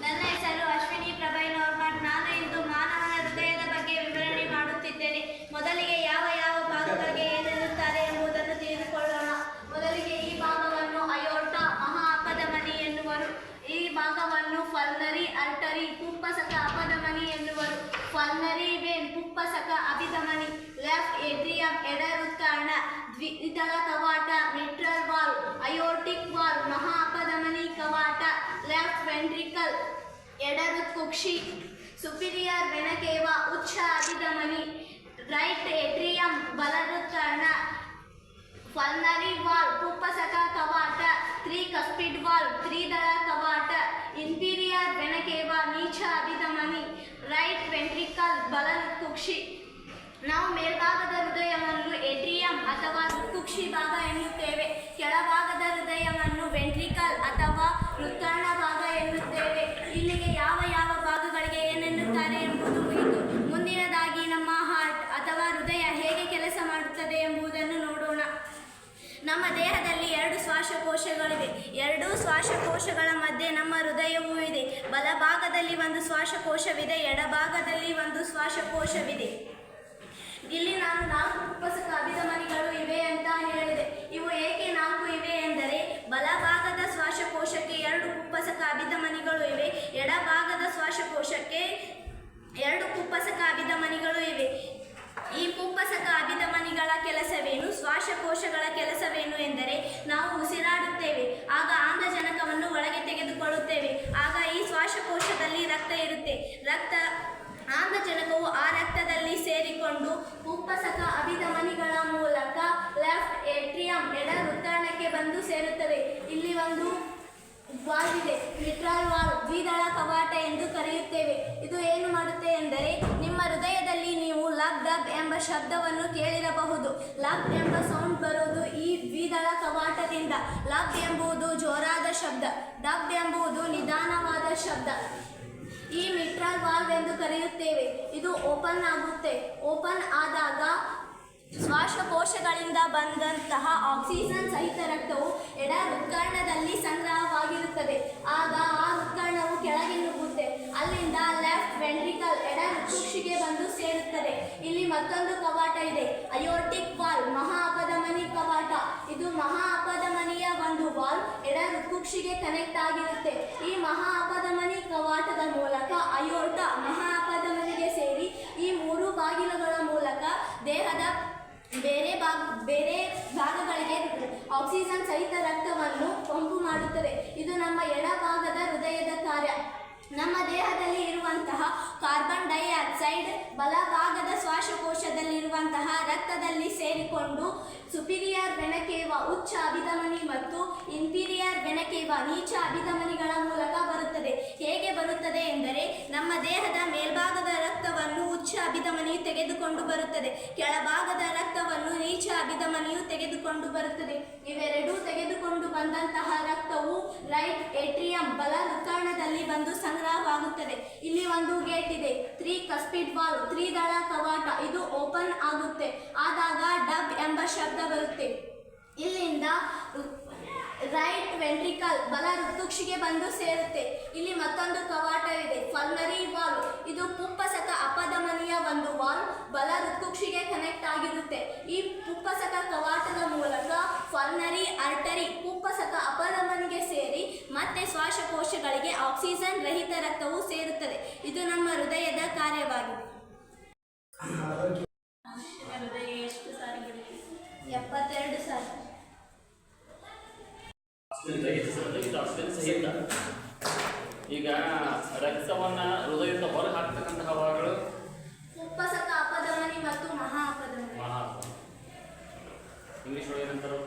ನನ್ನ ಹೆಸರು ಅಶ್ವಿನಿ ಪ್ರಭೈ ನೋರ್ಮಠ್. ನಾನು ಇಂದು ಮಾನವನ ಹೃದಯದ ಬಗ್ಗೆ ವಿವರಣೆ ಮಾಡುತ್ತಿದ್ದೇನೆ. ಮೊದಲಿಗೆ ಯಾವ ಯಾವ ಭಾಗಗಳಿಗೆ ಏನೆನ್ನುತ್ತಾರೆ ಎಂಬುದನ್ನು ತಿಳಿದುಕೊಳ್ಳೋಣ. ಮೊದಲಿಗೆ ಈ ಭಾಗವನ್ನು ಅಯೋರ್ಟ ಮಹಾಅಪಧಮನಿ ಎನ್ನುವರು. ಈ ಭಾಗವನ್ನು ಪಲ್ಮನರಿ ಆರ್ಟರಿ ಪುಪ್ಪಸಕ ಅಪಧಮನಿ ಎನ್ನುವರು. ಪಲ್ಮನರಿ ವೇನ್ ಪುಪ್ಪಸಕ ಅಭಿಧಮನಿ. ಲೆಫ್ಟ್ ಏಟ್ರಿಯಂ ಎಡ ಹೃತ್ಕರ್ಣ. ದ್ವಿದಳ ಕವಾಟ ಮಿಟ್ರಲ್ ವಾಲ್ವ್. ಅಯೋರ್ಟಿಕ್ ವಾಲ್ವ್ ಮಹಾಅಪಧಮನಿ ಕವಾಟ. ಲೆಫ್ಟ್ ವೆಂಟ್ರಿಕಲ್ ಎಡ ಹೃತ್ಕುಕ್ಷಿ. ಸುಪೀರಿಯರ್ ವೆನಕೇವ ಉಚ್ಚ ಅಭಿಧಮನಿ. ರೈಟ್ ಏಟ್ರಿಯಂ ಬಲ ಹೃತ್ಕರ್ಣ. ಪಲ್ಮನರಿ ವಾಲ್ವ್ ಪುಪ್ಪಸಕ ಕವಾಟ. ತ್ರಿಕಸ್ಪಿಡ್ ವಾಲ್ವ್ ತ್ರಿದಳ ಕವಾಟ. ಇನ್ಫೀರಿಯರ್ ವೆನಕೇವ ನೀಚ ಅಭಿಧಮನಿ. ರೈಟ್ ವೆಂಟ್ರಿಕಲ್ ಬಲ ಹೃತ್ಕುಕ್ಷಿ. ನಾವು ಮೇಲ್ಭಾಗದ ಹೃದಯವನ್ನು ಏಟ್ರಿಯಂ ಅಥವಾ ಹೃತ್ಕುಕ್ಷಿ ಭಾಗ ಎನ್ನುತ್ತೇವೆ. ಕೆಳಭಾಗದ ಹೃದಯವನ್ನು ವೆಂಟ್ರಿಕಲ್ ಅಥವಾ ಹೃತ್ಕರ್ಣ ಭಾಗ ಎನ್ನುತ್ತೇವೆ. ಇಲ್ಲಿಗೆ ಯಾವ ಯಾವ ಭಾಗಗಳಿಗೆ ಏನೆನ್ನುತ್ತಾರೆ ಎಂಬುದು ಮುಗಿತು. ಮುಂದಿನದಾಗಿ ನಮ್ಮ ಹಾರ್ಟ್ ಅಥವಾ ಹೃದಯ ಹೇಗೆ ಕೆಲಸ ಮಾಡುತ್ತದೆ ಎಂಬುದನ್ನು ನೋಡೋಣ. ನಮ್ಮ ದೇಹದಲ್ಲಿ 2 ಶ್ವಾಸಕೋಶಗಳಿವೆ. 2 ಶ್ವಾಸಕೋಶಗಳ ಮಧ್ಯೆ ನಮ್ಮ ಹೃದಯವೂ ಇದೆ. ಬಲಭಾಗದಲ್ಲಿ ಒಂದು ಶ್ವಾಸಕೋಶವಿದೆ, ಎಡಭಾಗದಲ್ಲಿ ಒಂದು ಶ್ವಾಸಕೋಶವಿದೆ. ಇಲ್ಲಿ ನಾನು 4 ಪುಪ್ಪಸಕ ಅಭಿಧಮನಿಗಳು ಇವೆ ಅಂತ ಹೇಳಿದೆ. ಇವು ಏಕೆ 4 ಇವೆ ಎಂದರೆ ಬಲಭಾಗದ ಶ್ವಾಸಕೋಶಕ್ಕೆ 2 ಪುಪ್ಪಸಕ ಅಭಿಧಮನಿಗಳು ಇವೆ, ಎಡಭಾಗದ ಶ್ವಾಸಕೋಶಕ್ಕೆ 2 ಪುಪ್ಪಸಕ ಅಭಿಧಮನಿಗಳು ಇವೆ. ಈ ಪುಪ್ಪಸಕ ಅಭಿಧಮನಿಗಳ ಕೆಲಸವೇನು, ಶ್ವಾಸಕೋಶಗಳ ಕೆಲಸವೇನು ಎಂದರೆ ನಾವು ಉಸಿರಾಡುತ್ತೇವೆ, ಆಗ ಆಮ್ಲಜನಕವನ್ನು ಒಳಗೆ ತೆಗೆದುಕೊಳ್ಳುತ್ತೇವೆ. ಆಗ ಈ ಶ್ವಾಸಕೋಶದಲ್ಲಿ ರಕ್ತ ಇರುತ್ತೆ. ಆಮ್ಲಜನಕವು ಆ ರಕ್ತದಲ್ಲಿ ಸೇರಿಕೊಂಡು ಪುಪ್ಪಸಕ ಅಭಿಧಮನಿಗಳ ಮೂಲಕ ಲೆಫ್ಟ್ ಏಟ್ರಿಯಂ ಎಡ ಹೃತ್ಕರ್ಣಕ್ಕೆ ಬಂದು ಸೇರುತ್ತವೆ. ಇಲ್ಲಿ ಒಂದು ವಾಲ್ವ್ ಇದೆ, ಮಿಟ್ರಲ್ ವಾಲ್ವ್, ದ್ವಿದಳ ಕವಾಟ ಎಂದು ಕರೆಯುತ್ತೇವೆ. ಇದು ಏನು ಮಾಡುತ್ತೆ ಎಂದರೆ ನಿಮ್ಮ ಹೃದಯದಲ್ಲಿ ನೀವು ಲಬ್ ಡಬ್ ಎಂಬ ಶಬ್ದವನ್ನು ಕೇಳಿರಬಹುದು. ಲಬ್ ಎಂಬ ಸೌಂಡ್ ಬರೋದು ಈ ದ್ವಿದಳ ಕವಾಟದಿಂದ. ಲಬ್ ಎಂಬುದು ಜೋರಾದ ಶಬ್ದ, ಡಬ್ ಎಂಬುದು ನಿಧಾನವಾದ ಶಬ್ದ. ಈ ಮಿಟ್ರಲ್ ವಾಲ್ವ್ ಎಂದು ಕರೆಯುತ್ತೇವೆ. ಇದು ಓಪನ್ ಆಗುತ್ತೆ. ಓಪನ್ ಆದಾಗ ಶ್ವಾಸಕೋಶಗಳಿಂದ ಬಂದಂತಹ ಆಕ್ಸಿಜನ್ ಸಹಿತ ರಕ್ತವು ಎಡ ಹೃತ್ಕರ್ಣದಲ್ಲಿ ಸಂಗ್ರಹವಾಗಿರುತ್ತದೆ. ಆಗ ಆ ಹೃತ್ಕರ್ಣವು ಕೆಳಗೆ ನುಗ್ಗುತ್ತೆ. ಅಲ್ಲಿಂದ ಲೆಫ್ಟ್ ವೆಂಟ್ರಿಕಲ್ ಎಡ ಹೃತ್ಕುಕ್ಷಿಗೆ ಬಂದು ಸೇರುತ್ತದೆ. ಇಲ್ಲಿ ಮತ್ತೊಂದು ಕವಾಟ ಇದೆ, ಅಯೋರ್ಟಿಕ್ ವಾಲ್ವ್ ಮಹಾಅಪಧಮನಿ ಕವಾಟ. ಇದು ಮಹಾಅಪಧಮನಿಯ ಒಂದು ವಾಲ್ವ್ ಎಡ ಹೃತ್ಕುಕ್ಷಿಗೆ ಕನೆಕ್ಟ್ ಆಗಿರುತ್ತೆ. ಈ ಮಹಾಅಪಧಮನಿ ಕವಾಟದ ಮೂಲಕ ಅಯೋರ್ಟ ಮಹಾಅಪಧಮನಿಗೆ ಸೇರಿ ಈ 3 ಬಾಗಿಲುಗಳ ಮೂಲಕ ದೇಹದ ಬೇರೆ ಭಾಗಗಳಿಗೆ ಆಕ್ಸಿಜನ್ ಸಹಿತ ರಕ್ತವನ್ನು ಪಂಪು ಮಾಡುತ್ತದೆ. ಇದು ನಮ್ಮ ಎಡಭಾಗದ ಹೃದಯದ ಕಾರ್ಯ. ನಮ್ಮ ದೇಹದಲ್ಲಿ ಇರುವಂತಹ ಕಾರ್ಬನ್ ಡೈಆಕ್ಸೈಡ್ ಬಲಭಾಗದ ಶ್ವಾಸಕೋಶದಲ್ಲಿರುವಂತಹ ರಕ್ತದಲ್ಲಿ ಸೇರಿಕೊಂಡು ಸುಪೀರಿಯರ್ ವೆನಕೇವ ಉಚ್ಚ ಅಭಿಧಮನಿ ಮತ್ತು ಇನ್ಫೀರಿಯರ್ ವೆನಕೇವ ನೀಚ ಅಭಿಧಮನಿಗಳ ಮೂಲಕ ಬರುತ್ತದೆ. ಹೇಗೆ ಬರುತ್ತದೆ ಎಂದರೆ ನಮ್ಮ ದೇಹದ ಮೇಲ್ಭಾಗದ ರಕ್ತವನ್ನು ಉಚ್ಚ ಅಭಿಧಮನಿಯು ತೆಗೆದುಕೊಂಡು ಬರುತ್ತದೆ, ಕೆಳಭಾಗದ ರಕ್ತವನ್ನು ನೀಚ ಅಭಿಧಮನಿಯು ತೆಗೆದುಕೊಂಡು ಬರುತ್ತದೆ. ಇವೆರಡೂ ತೆಗೆದುಕೊಂಡು ಬಂದಂತಹ ರಕ್ತವು ರೈಟ್ ಏಟ್ರಿಯಂ ಬಲ ಹೃತ್ಕರ್ಣದಲ್ಲಿ ಬಂದು ಸಂಗ್ರಹವಾಗುತ್ತದೆ. ಇಲ್ಲಿ ಒಂದು ಗೇಟ್ ಇದೆ, ತ್ರಿಕಸ್ಪಿಡ್ ವಾಲ್ವ್ ತ್ರಿದಳ ಕವಾಟ. ಇದು ಓಪನ್ ಆಗುತ್ತೆ. ಆದಾಗ ಡಬ್ ಎಂಬ ಶಬ್ದ ಬರುತ್ತೆ. ಇಲ್ಲಿಂದ ರೈಟ್ ವೆಂಟ್ರಿಕಲ್ ಬಲ ಹೃತ್ಕುಕ್ಷಿಗೆ ಬಂದು ಸೇರುತ್ತೆ. ಇಲ್ಲಿ ಮತ್ತೊಂದು ಕವಾಟವಿದೆ, ಪಲ್ಮನರಿ ವಾಲ್ವ್. ಇದು ಪುಪ್ಪಸಕ ಅಪಧಮನಿಯ ಒಂದು ವಾಲ್ವ್, ಬಲ ಹೃತ್ಕುಕ್ಷಿಗೆ ಕನೆಕ್ಟ್ ಆಗಿರುತ್ತೆ. ಈ ಪುಪ್ಪಸಕ ಕವಾಟದ ಮೂಲಕ ಪಲ್ಮನರಿ ಆರ್ಟರಿ ಪುಪ್ಪಸಕ ಅಪಧಮನಿಗೆ ಸೇರಿ ಮತ್ತೆ ಶ್ವಾಸಕೋಶಗಳಿಗೆ ಆಕ್ಸಿಜನ್ ರಹಿತ ರಕ್ತವು ಸೇರುತ್ತದೆ. ಇದು ನಮ್ಮ ಹೃದಯದ ಕಾರ್ಯವಾಗಿದೆ. ಹೃದಯ ಎಷ್ಟು ಸಾರಿ ಬರುತ್ತೆ? 72 ಸಾರಿ. ಈಗ ರಕ್ತವನ್ನ ಹೃದಯದಿಂದ ಹೊರ ಹಾಕ್ತಕ್ಕಂತಹ ಭಾಗಗಳು ಪುಪ್ಪಸಕ ಅಪಧಮನಿ ಮತ್ತು ಮಹಾಅಪಧಮನಿ. ಇಂಗ್ಲಿಷ್ ಒಳಗೆ ಏನಂತಾರೆ?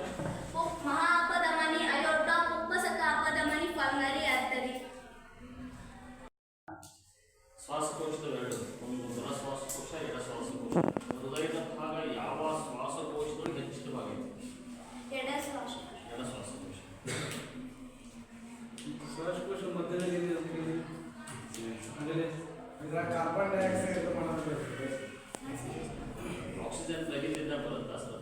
ಮಹಾಅಪಧಮನಿ ಅಯೋರ್ಟ, ಪುಪ್ಪಸಕ ಅಪಧಮನಿ ಪಲ್ಮನರಿ ಆರ್ಟರಿ. ಶ್ವಾಸಕೋಶದ 2, ಒಂದು ಬಲ ಶ್ವಾಸಕೋಶ, ಎಡ ಶ್ವಾಸಕೋಶ. ಹೃದಯದ ಭಾಗ ಯಾವ ಶ್ವಾಸಕೋಶದಲ್ಲಿ ಹೆಚ್ಚಿತವಾಗಿದೆ? ಎಡ ಶ್ವಾಸಕೋಶ. ಶ್ವಾಸಕೋಶ ಮಧ್ಯದಲ್ಲಿ ಕಾರ್ಬನ್ ಡೈಆಕ್ಸೈಡ್ ಆಕ್ಸಿಜನ್ ರಹಿತ ಬರುತ್ತಾ ಸರ್?